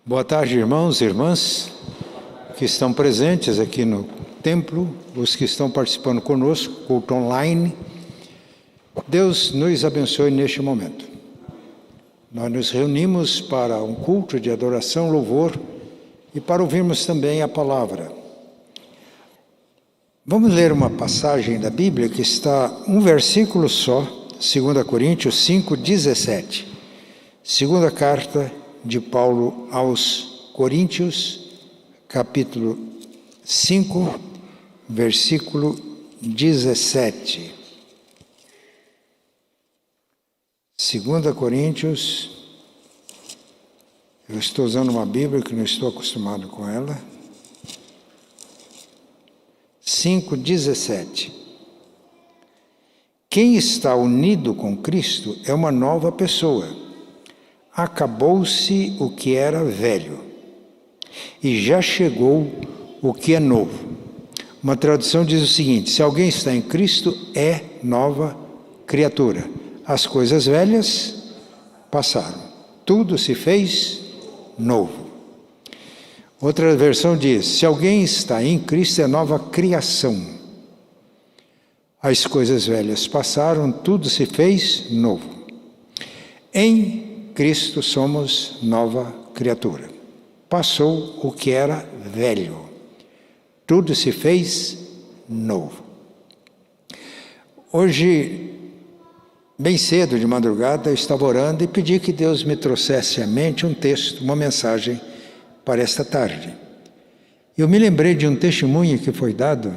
Boa tarde, irmãos e irmãs que estão presentes aqui no templo, os que estão participando conosco, culto online. Deus nos abençoe neste momento. Nós nos reunimos para um culto de adoração, louvor e para ouvirmos também a palavra. Vamos ler uma passagem da Bíblia que está um versículo só, 2 Coríntios 5:17. Segunda carta de Paulo aos Coríntios, capítulo 5, versículo 17. 2 Coríntios, eu estou usando uma Bíblia que não estou acostumado com ela. 5:17. Quem está unido com Cristo é uma nova pessoa. Acabou-se o que era velho e já chegou o que é novo. Uma tradução diz o seguinte: se alguém está em Cristo, é nova criatura. As coisas velhas passaram, tudo se fez novo. Outra versão diz: se alguém está em Cristo, é nova criação. As coisas velhas passaram, tudo se fez novo. Em Cristo somos nova criatura. Passou o que era velho, tudo se fez novo. Hoje, bem cedo de madrugada, eu estava orando e pedi que Deus me trouxesse à mente um texto, uma mensagem para esta tarde. Eu me lembrei de um testemunho que foi dado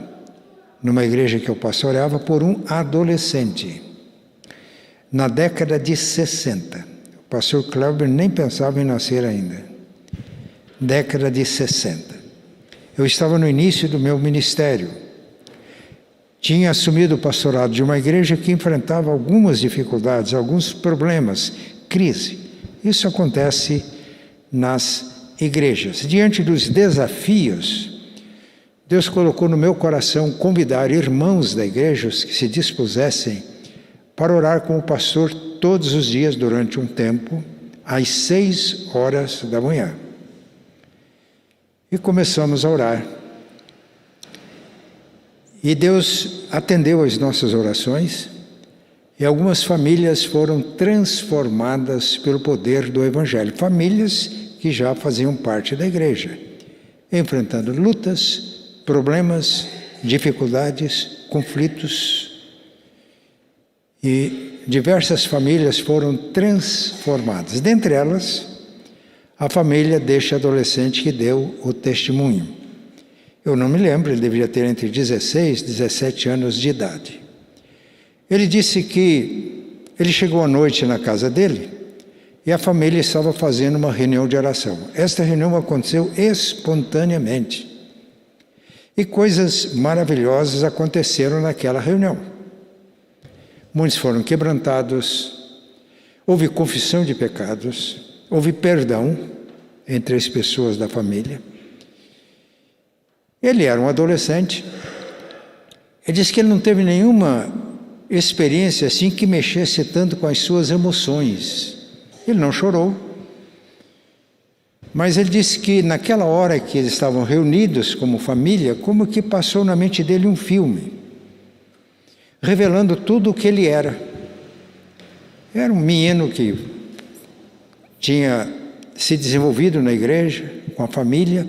numa igreja que eu pastoreava por um adolescente, na década de 60. O pastor Cléber nem pensava em nascer ainda. Década de 60. Eu estava no início do meu ministério. Tinha assumido o pastorado de uma igreja que enfrentava algumas dificuldades, alguns problemas, crise. Isso acontece nas igrejas. Diante dos desafios, Deus colocou no meu coração convidar irmãos da igreja que se dispusessem para orar com o pastor todos os dias durante um tempo, às 6 horas da manhã. E começamos a orar. E Deus atendeu as nossas orações e algumas famílias foram transformadas pelo poder do Evangelho. Famílias que já faziam parte da igreja, enfrentando lutas, problemas, dificuldades, conflitos. E diversas famílias foram transformadas. Dentre elas, a família deste adolescente que deu o testemunho. Eu não me lembro, ele deveria ter entre 16 e 17 anos de idade. Ele disse que ele chegou à noite na casa dele e a família estava fazendo uma reunião de oração. Esta reunião aconteceu espontaneamente. E coisas maravilhosas aconteceram naquela reunião. Muitos foram quebrantados, houve confissão de pecados, houve perdão entre as pessoas da família. Ele era um adolescente. Ele disse que ele não teve nenhuma experiência assim que mexesse tanto com as suas emoções. Ele não chorou. Mas ele disse que naquela hora que eles estavam reunidos como família, como que passou na mente dele um filme, revelando tudo o que ele era. Era um menino que tinha se desenvolvido na igreja, com a família,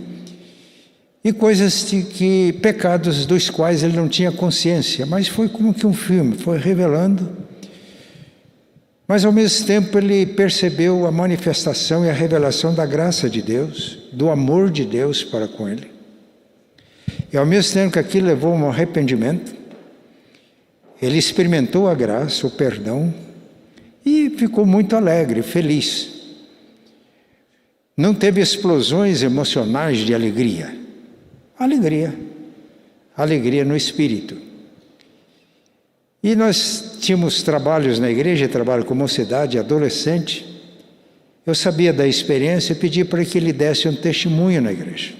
e pecados dos quais ele não tinha consciência, mas foi como que um filme, foi revelando. Mas ao mesmo tempo ele percebeu a manifestação e a revelação da graça de Deus, do amor de Deus para com ele. E ao mesmo tempo que aquilo levou a um arrependimento, ele experimentou a graça, o perdão, e ficou muito alegre, feliz. Não teve explosões emocionais de alegria. Alegria no espírito. E nós tínhamos trabalhos na igreja, trabalho com mocidade, adolescente. Eu sabia da experiência e pedi para que ele desse um testemunho na igreja.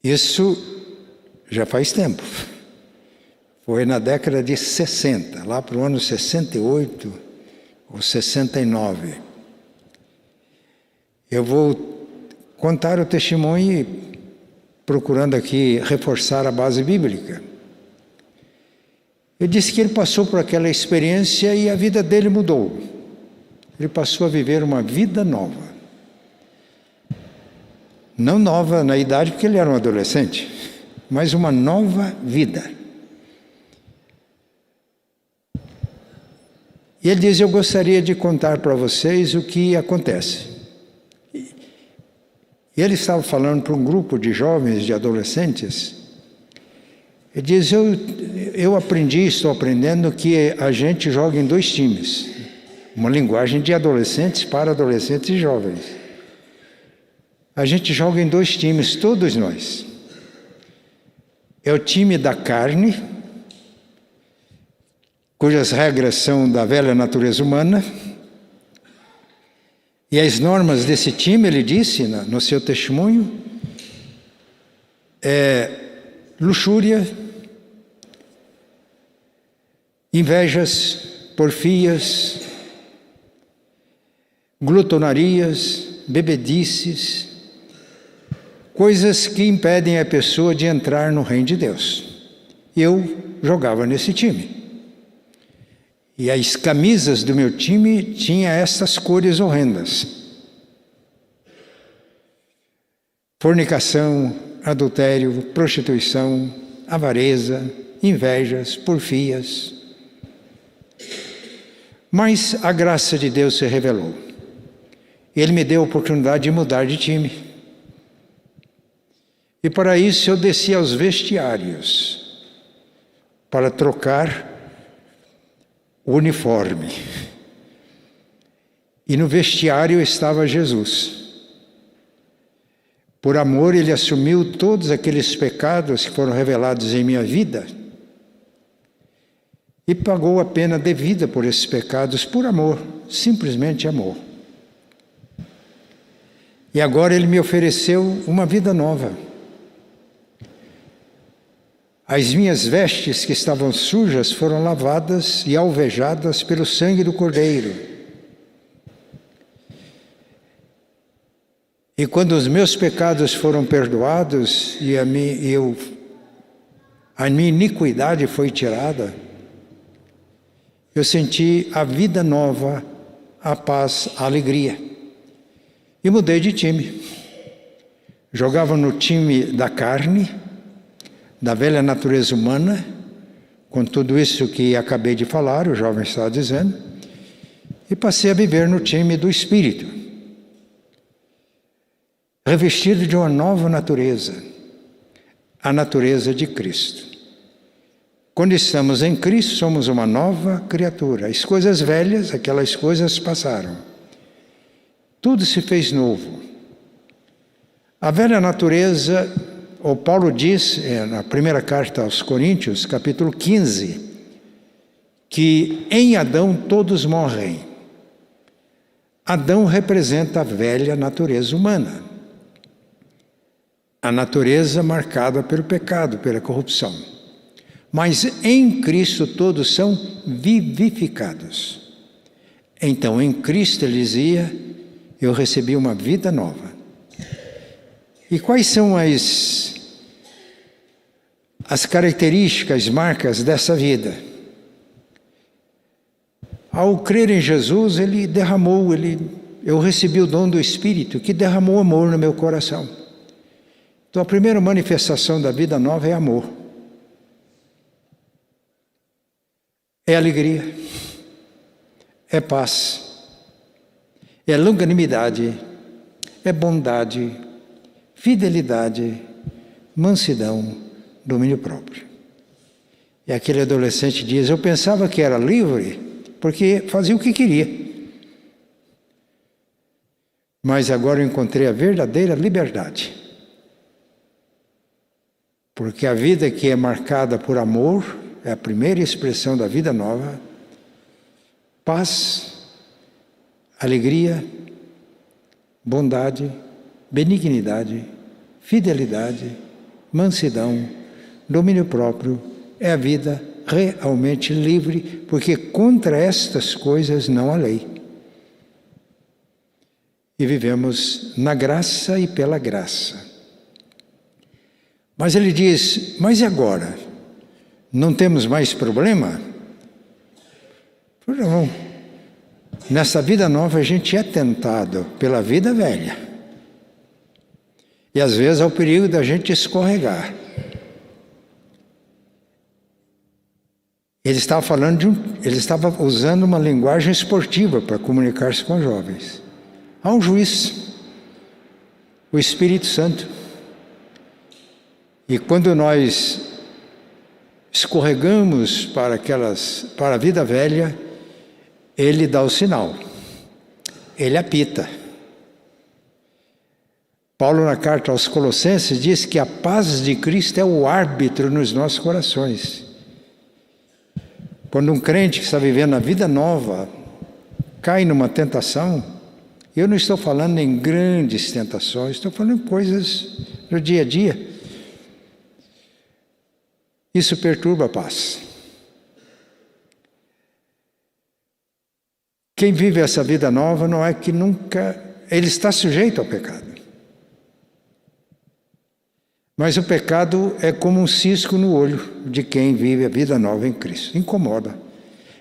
Isso já faz tempo. Foi na década de 60, lá para o ano 68 ou 69. Eu vou contar o testemunho procurando aqui reforçar a base bíblica. Ele disse que ele passou por aquela experiência e a vida dele mudou. Ele passou a viver uma vida nova. Não nova na idade, porque ele era um adolescente, mas uma nova vida. E ele diz: eu gostaria de contar para vocês o que acontece. E ele estava falando para um grupo de jovens, de adolescentes. Ele diz: eu aprendi, estou aprendendo que a gente joga em 2 times. Uma linguagem de adolescentes para adolescentes e jovens. A gente joga em 2 times, todos nós. É o time da carne, cujas regras são da velha natureza humana. E as normas desse time, ele disse no seu testemunho, é luxúria, invejas, porfias, glutonarias, bebedices, coisas que impedem a pessoa de entrar no reino de Deus. Eu jogava nesse time. E as camisas do meu time tinham essas cores horrendas: fornicação, adultério, prostituição, avareza, invejas, porfias. Mas a graça de Deus se revelou. Ele me deu a oportunidade de mudar de time. E para isso eu desci aos vestiários para trocar o uniforme. E no vestiário estava Jesus. Por amor, ele assumiu todos aqueles pecados que foram revelados em minha vida e pagou a pena devida por esses pecados por amor, simplesmente amor. E agora ele me ofereceu uma vida nova. As minhas vestes que estavam sujas foram lavadas e alvejadas pelo sangue do Cordeiro. E quando os meus pecados foram perdoados e a minha iniquidade foi tirada, eu senti a vida nova, a paz, a alegria. E mudei de time. Jogava no time da carne, da velha natureza humana, com tudo isso que acabei de falar, o jovem estava dizendo, e passei a viver no time do Espírito, revestido de uma nova natureza, a natureza de Cristo. Quando estamos em Cristo, somos uma nova criatura. As coisas velhas, aquelas coisas passaram. Tudo se fez novo. A velha natureza, o Paulo diz, na primeira carta aos Coríntios, capítulo 15, que em Adão todos morrem. Adão representa a velha natureza humana. A natureza marcada pelo pecado, pela corrupção. Mas em Cristo todos são vivificados. Então, em Cristo, ele dizia, eu recebi uma vida nova. E quais são as características, marcas dessa vida? Ao crer em Jesus, eu recebi o dom do Espírito, que derramou amor no meu coração. Então, a primeira manifestação da vida nova é amor. É alegria, é paz, é longanimidade, é bondade, fidelidade, mansidão, domínio próprio. E aquele adolescente diz, eu pensava que era livre porque fazia o que queria. Mas agora eu encontrei a verdadeira liberdade. Porque a vida que é marcada por amor é a primeira expressão da vida nova. Paz, alegria, bondade, benignidade, fidelidade, mansidão, domínio próprio, é a vida realmente livre, porque contra estas coisas não há lei. e vivemos na graça e pela graça. Mas ele diz, mas e agora? Não temos mais problema? Não. Nessa vida nova a gente é tentado pela vida velha. E às vezes há o perigo da gente escorregar. Ele estava usando uma linguagem esportiva para comunicar-se com os jovens. Há um juiz, o Espírito Santo. E quando nós escorregamos para a vida velha, ele dá o sinal, ele apita. Paulo, na carta aos Colossenses, diz que a paz de Cristo é o árbitro nos nossos corações. Quando um crente que está vivendo a vida nova cai numa tentação, eu não estou falando em grandes tentações, estou falando em coisas do dia a dia. Isso perturba a paz. Quem vive essa vida nova não é que nunca... Ele está sujeito ao pecado. Mas o pecado é como um cisco no olho de quem vive a vida nova em Cristo. Incomoda.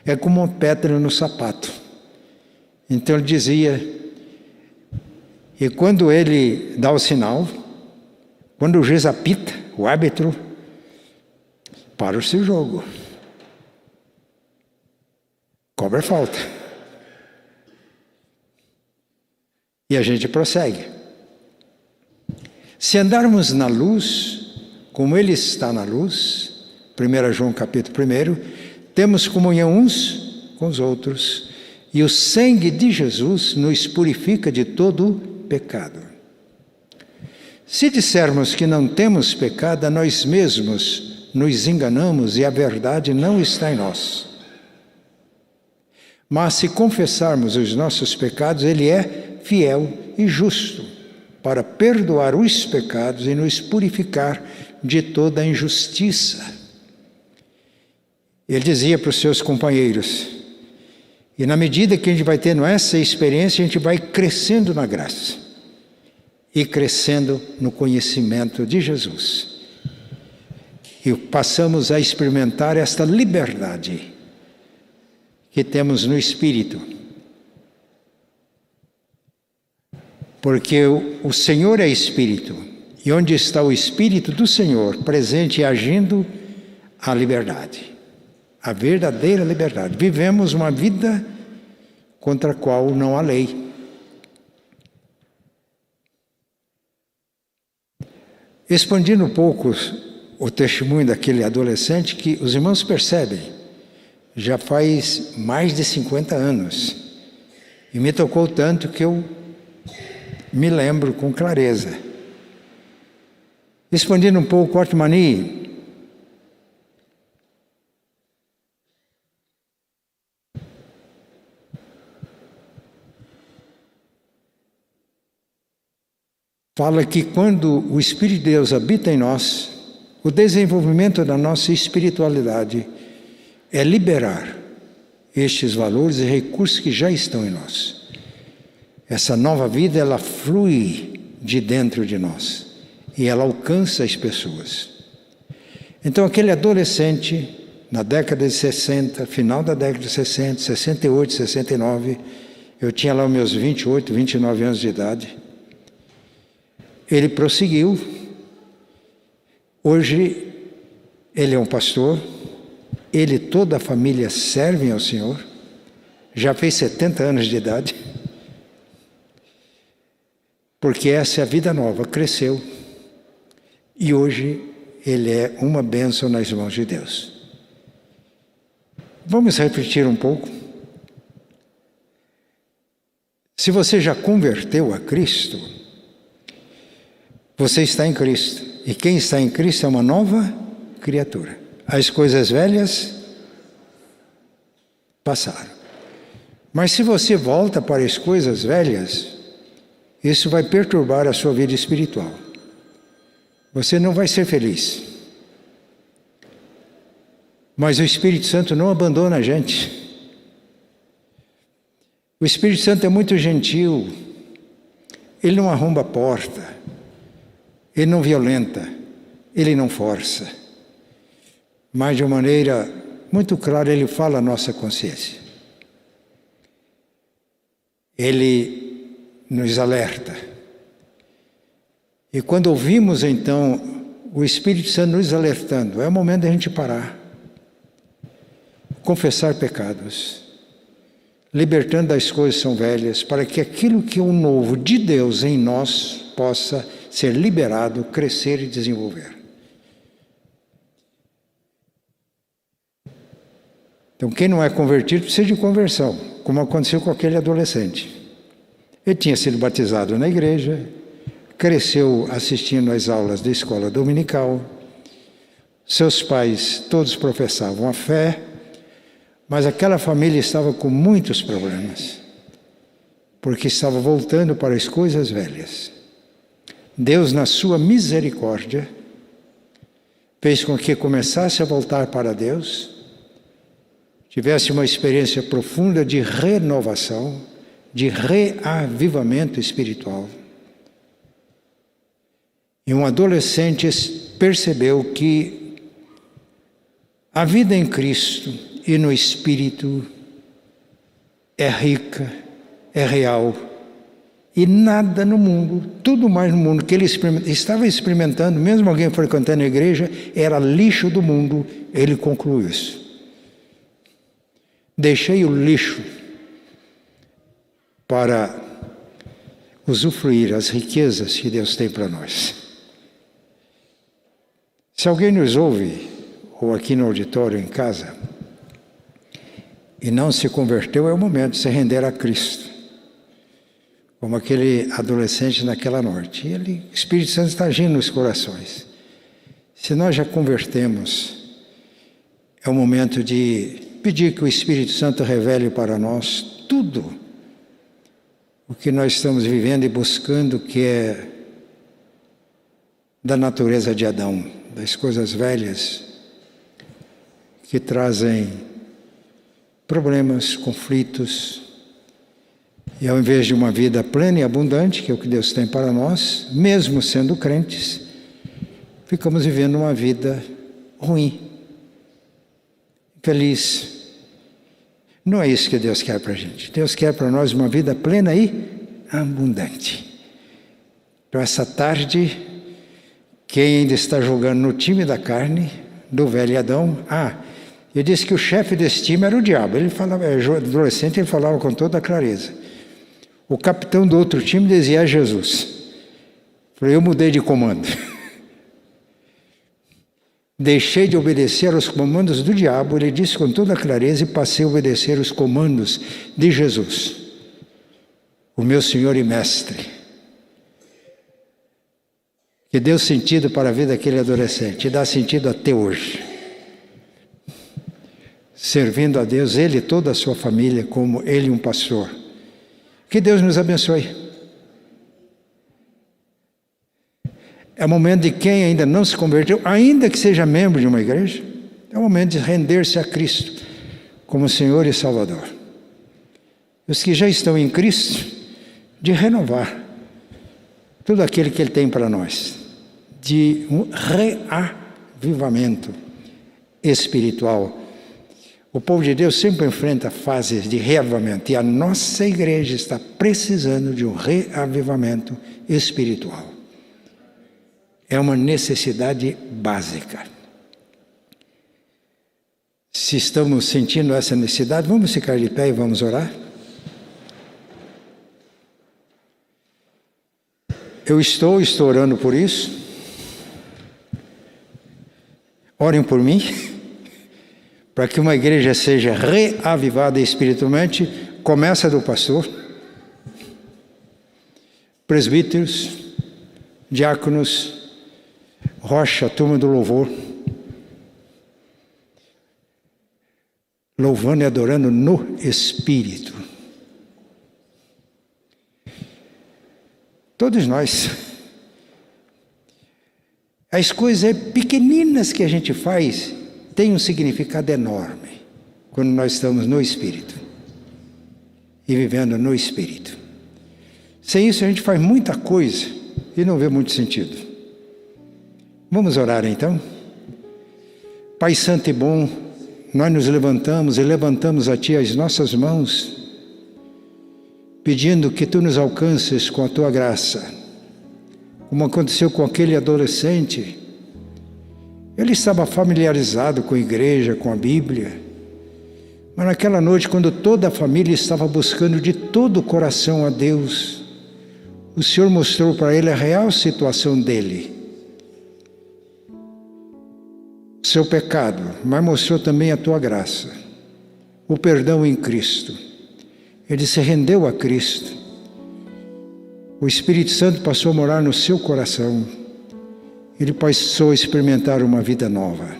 É como uma pedra no sapato. Então ele dizia, e quando ele dá o sinal, quando o juiz apita, o árbitro, para-se o jogo. Cobra falta. E a gente prossegue. Se andarmos na luz, como Ele está na luz, 1 João capítulo 1, temos comunhão uns com os outros, e o sangue de Jesus nos purifica de todo pecado. Se dissermos que não temos pecado, a nós mesmos nos enganamos e a verdade não está em nós. Mas se confessarmos os nossos pecados, Ele é fiel e justo para perdoar os pecados e nos purificar de toda a injustiça. Ele dizia para os seus companheiros, e na medida que a gente vai tendo essa experiência, a gente vai crescendo na graça e crescendo no conhecimento de Jesus. E passamos a experimentar esta liberdade que temos no Espírito. Porque o Senhor é Espírito, e onde está o Espírito do Senhor, presente e agindo, a liberdade, a verdadeira liberdade. Vivemos uma vida contra a qual não há lei. Expandindo um pouco o testemunho daquele adolescente, que os irmãos percebem, já faz mais de 50 anos, e me tocou tanto que eu me lembro com clareza. Expandindo um pouco o Otmani, fala que quando o Espírito de Deus habita em nós, o desenvolvimento da nossa espiritualidade é liberar estes valores e recursos que já estão em nós. Essa nova vida, ela flui de dentro de nós e ela alcança as pessoas. Então, aquele adolescente, na década de 60, final da década de 60, 68, 69, eu tinha lá os meus 28, 29 anos de idade, ele prosseguiu. Hoje, ele é um pastor, ele e toda a família servem ao Senhor, já fez 70 anos de idade, porque essa é a vida nova, cresceu, e hoje ele é uma bênção nas mãos de Deus. Vamos refletir um pouco. Se você já converteu a Cristo, você está em Cristo, e quem está em Cristo é uma nova criatura. As coisas velhas passaram. Mas se você volta para as coisas velhas, isso vai perturbar a sua vida espiritual. Você não vai ser feliz. Mas o Espírito Santo não abandona a gente. O Espírito Santo é muito gentil. Ele não arromba a porta, ele não violenta, ele não força. Mas de uma maneira muito clara ele fala a nossa consciência. Ele nos alerta. E quando ouvimos então o Espírito Santo nos alertando, é o momento de a gente parar, confessar pecados, libertando das coisas que são velhas, para que aquilo que é o novo de Deus em nós possa ser liberado, crescer e desenvolver. Então, quem não é convertido precisa de conversão, como aconteceu com aquele adolescente. Ele tinha sido batizado na igreja, cresceu assistindo às aulas da escola dominical, seus pais todos professavam a fé, mas aquela família estava com muitos problemas, porque estava voltando para as coisas velhas. Deus, na sua misericórdia, fez com que começasse a voltar para Deus, tivesse uma experiência profunda de renovação, de reavivamento espiritual. E um adolescente percebeu que a vida em Cristo e no Espírito é rica, é real. E nada no mundo, tudo mais no mundo que ele estava experimentando, mesmo alguém frequentando a igreja, era lixo do mundo. Ele concluiu isso. Deixei o lixo para usufruir as riquezas que Deus tem para nós. Se alguém nos ouve, ou aqui no auditório, em casa, e não se converteu, é o momento de se render a Cristo. Como aquele adolescente naquela noite. E o Espírito Santo está agindo nos corações. Se nós já convertemos, é o momento de pedir que o Espírito Santo revele para nós tudo o que nós estamos vivendo e buscando, que é da natureza de Adão, das coisas velhas que trazem problemas, conflitos. E ao invés de uma vida plena e abundante, que é o que Deus tem para nós, mesmo sendo crentes, ficamos vivendo uma vida ruim, feliz. Não é isso que Deus quer para a gente. Deus quer para nós uma vida plena e abundante. Então, essa tarde, quem ainda está jogando no time da carne, do velho Adão, eu disse que o chefe desse time era o diabo. Ele falava, adolescente, ele falava com toda a clareza. O capitão do outro time dizia Jesus. Eu mudei de comando. Deixei de obedecer aos comandos do diabo, ele disse com toda clareza, e passei a obedecer os comandos de Jesus, o meu Senhor e Mestre, que deu sentido para a vida daquele adolescente, e dá sentido até hoje, servindo a Deus, ele e toda a sua família, como ele um pastor. Que Deus nos abençoe. É o momento de quem ainda não se converteu, ainda que seja membro de uma igreja, é o momento de render-se a Cristo como Senhor e Salvador. Os que já estão em Cristo, de renovar tudo aquilo que Ele tem para nós, de um reavivamento espiritual. O povo de Deus sempre enfrenta fases de reavivamento, e a nossa igreja está precisando de um reavivamento espiritual. É uma necessidade básica. Se estamos sentindo essa necessidade, vamos ficar de pé e vamos orar? Eu estou orando por isso. Orem por mim, para que uma igreja seja reavivada espiritualmente. Começa do pastor, presbíteros, diáconos, rocha, turma do louvor, louvando e adorando no Espírito. Todos nós. As coisas pequeninas que a gente faz têm um significado enorme quando nós estamos no Espírito e vivendo no Espírito. Sem isso a gente faz muita coisa e não vê muito sentido. Vamos orar então? Pai Santo e bom, nós nos levantamos e levantamos a Ti as nossas mãos, pedindo que Tu nos alcances com a Tua graça, como aconteceu com aquele adolescente. Ele estava familiarizado com a igreja, com a Bíblia, mas naquela noite, quando toda a família estava buscando de todo o coração a Deus, o Senhor mostrou para ele a real situação dele, seu pecado, mas mostrou também a Tua graça, o perdão em Cristo. Ele se rendeu a Cristo. O Espírito Santo passou a morar no seu coração. Ele passou a experimentar uma vida nova.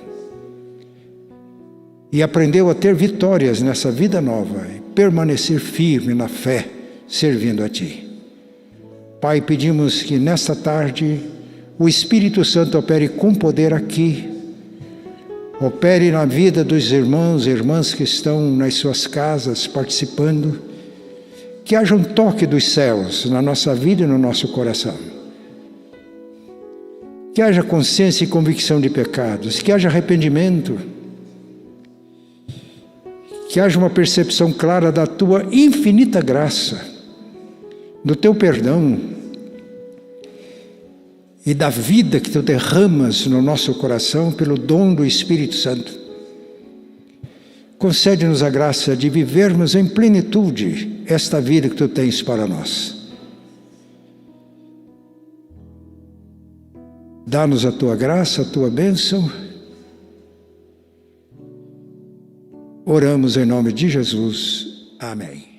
E aprendeu a ter vitórias nessa vida nova e permanecer firme na fé, servindo a Ti. Pai, pedimos que nesta tarde o Espírito Santo opere com poder aqui, opere na vida dos irmãos e irmãs que estão nas suas casas participando, que haja um toque dos céus na nossa vida e no nosso coração. Que haja consciência e convicção de pecados, que haja arrependimento, que haja uma percepção clara da Tua infinita graça, do Teu perdão e da vida que Tu derramas no nosso coração pelo dom do Espírito Santo. Concede-nos a graça de vivermos em plenitude esta vida que Tu tens para nós. Dá-nos a Tua graça, a Tua bênção. Oramos em nome de Jesus. Amém.